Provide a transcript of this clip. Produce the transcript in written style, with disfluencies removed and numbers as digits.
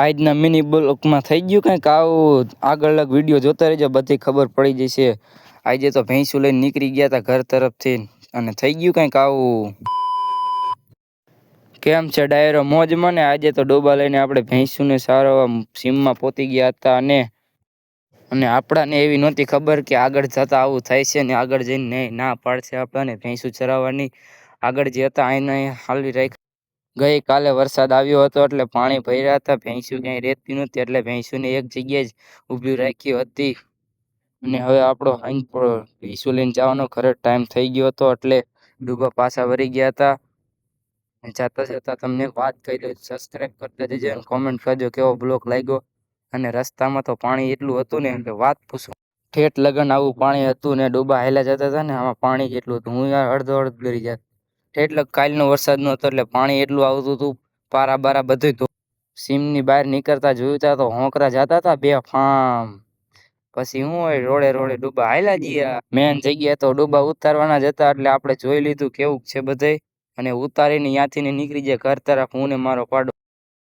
આજના મિની બ્લોકમાં થઈ ગયું કંઈક આવું આગળ વિડીયો જોતા રહેજો, બધી ખબર પડી જશે. આજે તો ભેંસું લઈને નીકળી ગયા હતા ઘર તરફથી અને થઈ ગયું કંઈક આવું. કેમ છે ડાયરો મોજમાં ને? આજે તો ડોબા લઈને આપણે ભેંસુને સારો સીમમાં પહોંચી ગયા હતા અને આપણાને એવી નહોતી ખબર કે આગળ જતા આવું થાય છે ને આગળ જઈને ના પાડશે આપણને ભેંસું ચરાવવાની. આગળ જે હતા એને હાલી રાખ. ગઈકાલે વરસાદ આવ્યો હતો એટલે પાણી ભર્યા હતા, ભેંસું ક્યાંય રહેતી નહોતી એટલે ભેંસુને એક જગ્યાએ જ ઊભી રાખી હતી. અને હવે આપણો ભેંસું લઈને જવાનો ઘરે ટાઈમ થઈ ગયો હતો એટલે ડૂબા પાછા વળી ગયા હતા. જતા જતા તમને વાત કહી દઉં, સબસ્ક્રાઈબ કરતા જજો અને કોમેન્ટ કરજો કેવો બ્લોગ લાગ્યો. અને રસ્તામાં તો પાણી એટલું હતું ને કે વાત પૂછો. ઠેઠ લગન આવું પાણી હતું ને ડૂબા હેલા જતા હતા ને આમાં પાણી કેટલું હતું, હું યાર અડધો ગરી જાય. ઠેઠ લગ કાલનો વરસાદ નો હતો એટલે પાણી એટલું આવતું હતું, પારા બારા બધું. સીમની બહાર નીકળતા જોયું તા તો હોંકરા જતા હતા બે ફામ. પછી હું હોય રોડે રોડે ડૂબા હાલ્યા ગયા. મેન જગ્યાએ તો ડૂબા ઉતારવાના જ હતા એટલે આપણે જોઈ લીધું કેવું છે બધે અને ઉતારીને ત્યાંથી નીકળી જાય ઘર તરફ, હું ને મારો પાડો.